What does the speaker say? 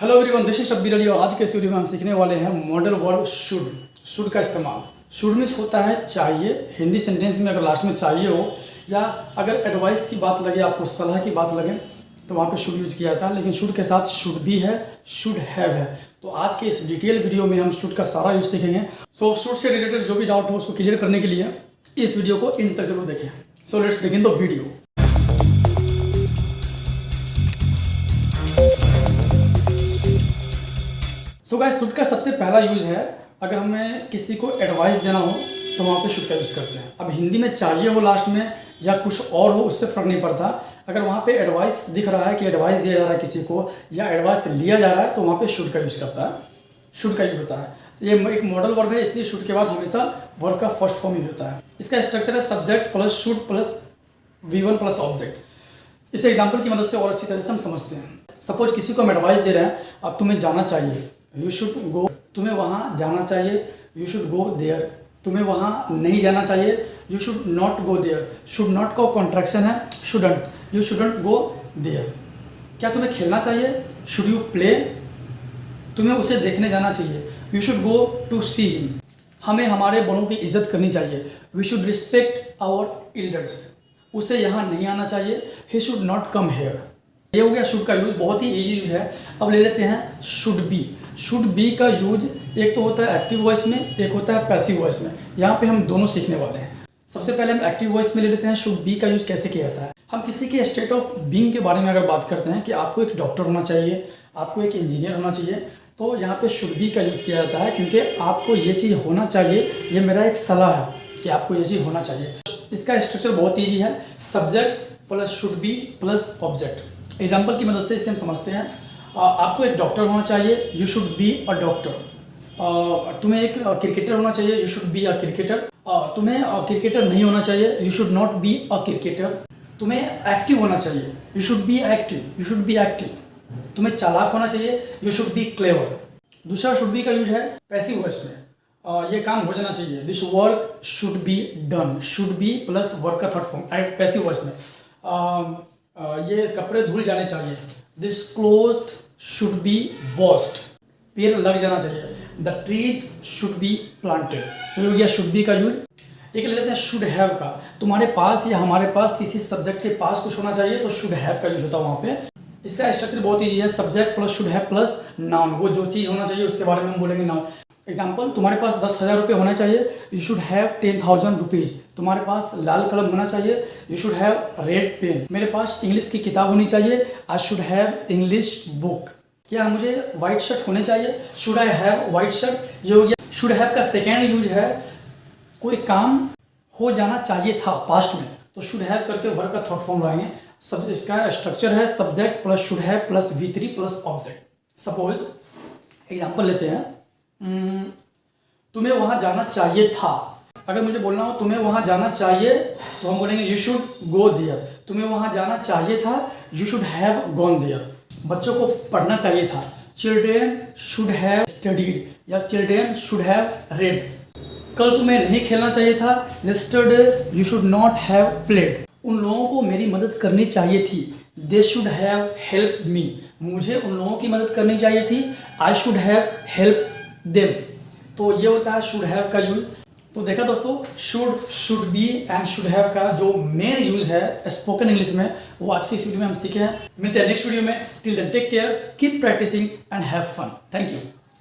Hello everyone, this is Shabbir Ali और आज के इस वीडियो में हम सीखने वाले हैं मॉडल वर्ब शुड का इस्तेमाल। शुड मीन्स होता है चाहिए। हिंदी सेंटेंस में अगर लास्ट में चाहिए हो या अगर एडवाइस की बात लगे, आपको सलाह की बात लगे तो वहाँ पे शुड यूज़ किया जाता है। लेकिन शुड के साथ शुड भी है, शुड हैव है। तो आज के इस डिटेल वीडियो में हम शुड का सारा यूज़ सीखेंगे। सो शुड से रिलेटेड जो भी डाउट हो उसको क्लियर करने के लिए इस वीडियो को इन तक जरूर देखें। So let's begin the video. So guys, should का सबसे पहला यूज़ है अगर हमें किसी को एडवाइस देना हो तो वहाँ पे शुड का यूज़ करते हैं। अब हिंदी में चाहिए हो लास्ट में या कुछ और हो, उससे फ़र्क नहीं पड़ता। अगर वहाँ पे एडवाइस दिख रहा है कि एडवाइस दिया जा रहा है किसी को या एडवाइस लिया जा रहा है तो वहाँ पे शुड का यूज़ करता है, शुड का यूज़ होता है। ये एक मॉडल वर्ब है, इसलिए शुड के बाद हमेशा वर्ब का फर्स्ट फॉर्म यूज होता है। इसका स्ट्रक्चर है subject plus should plus V1 plus object. इसे एग्जाम्पल की मदद से और अच्छी तरह से हम समझते हैं। सपोज किसी को हम एडवाइस दे रहे हैं, अब तुम्हें जाना चाहिए, यू शुड गो, तुम्हें वहाँ जाना चाहिए, यू शुड गो देयर। तुम्हें वहाँ नहीं जाना चाहिए, you should not go there. Should not का कॉन्ट्रैक्शन है shouldn't, you shouldn't go there. क्या तुम्हें खेलना चाहिए, शुड यू प्ले। तुम्हें उसे देखने जाना चाहिए, you should go to see him. हमें हमारे बड़ों की इज्जत करनी चाहिए, we should respect our elders. उसे यहाँ नहीं आना चाहिए, he should not come here. ये हो गया शुड का यूज, बहुत ही इजी यूज है। अब ले लेते हैं शुड बी। शुड बी का यूज एक तो होता है एक्टिव वॉइस में, एक होता है पैसिव वॉइस में। यहाँ पे हम दोनों सीखने वाले हैं। सबसे पहले हम एक्टिव वॉइस में ले लेते हैं शुड बी का यूज कैसे किया जाता है। हम किसी के स्टेट ऑफ बीइंग के बारे में अगर बात करते हैं कि आपको एक डॉक्टर होना चाहिए, आपको एक इंजीनियर होना चाहिए, तो यहाँ पे शुड बी का यूज़ किया जाता है क्योंकि आपको ये चीज़ होना चाहिए। ये मेरा एक सलाह है कि आपको ये चीज़ होना चाहिए। इसका स्ट्रक्चर बहुत ईजी है, subject plus should be plus object. Example की मदद से इसे हम समझते हैं। आपको एक डॉक्टर होना चाहिए, you should be a doctor. तुम्हें एक क्रिकेटर होना चाहिए, you should be a cricketer. तुम्हें क्रिकेटर नहीं होना चाहिए, you should not be a cricketer. तुम्हें एक्टिव होना चाहिए, you should be active, you should be active. तुम्हें चालाक होना चाहिए, यू शुड बी क्लेवर। दूसरा शुड बी का यूज है पैसिव वॉइस में। ये काम हो जाना चाहिए, this work should be done. Should be plus work का थर्ड फॉर्म पैसिव वॉइस में। ये कपड़े धुल जाने चाहिए, this cloth should be washed. पेड़ लग जाना चाहिए, the trees should be planted. So हो गया शुड बी का यूज। एक ले लेते हैं शुड हैव का। तुम्हारे पास या हमारे पास किसी सब्जेक्ट के पास कुछ होना चाहिए तो शुड हैव का यूज होता है वहाँ पे। इसका स्ट्रक्चर बहुत ईजी है, subject plus should have plus noun. वो जो चीज़ होना चाहिए उसके बारे में हम बोलेंगे नाउन। एग्जाम्पल, तुम्हारे पास 10,000 रुपये होने चाहिए, यू शुड हैव 10,000 रुपीज़। तुम्हारे पास लाल कलम होना चाहिए, you should have red pen. मेरे पास इंग्लिश की किताब होनी चाहिए, I should have English book. क्या मुझे वाइट शर्ट होने चाहिए, should I have white shirt. ये हो गया शुड हैव का सेकेंड यूज है, कोई काम हो जाना चाहिए था पास्ट में, तो शुड हैव करके वर्ब का थर्ड फॉर्म लाएंगे। सब इसका स्ट्रक्चर है subject plus should have plus V3 plus object. Suppose example लेते हैं, तुम्हें वहाँ जाना चाहिए था। अगर मुझे बोलना हो तुम्हें वहाँ जाना चाहिए तो हम बोलेंगे यू शुड गो देयर। तुम्हें वहाँ जाना चाहिए था, you should have gone there. बच्चों को पढ़ना चाहिए था, चिल्ड्रेन शुड हैव स्टडीड या चिल्ड्रेन शुड हैव रेड। कल तुम्हें नहीं खेलना चाहिए था, yesterday you should not have played. उन लोगों को मेरी मदद करनी चाहिए थी, they should have help me. मुझे उन लोगों की मदद करनी चाहिए थी, I should have help them. तो ये होता है शुड हैव का यूज। तो देखा दोस्तों, should be and should have का जो मेन यूज है स्पोकन इंग्लिश में, वो आज की इस वीडियो में हम सीखे हैं। मिलते हैं नेक्स्ट वीडियो में। Till then take care, keep practising and have fun. Thank you.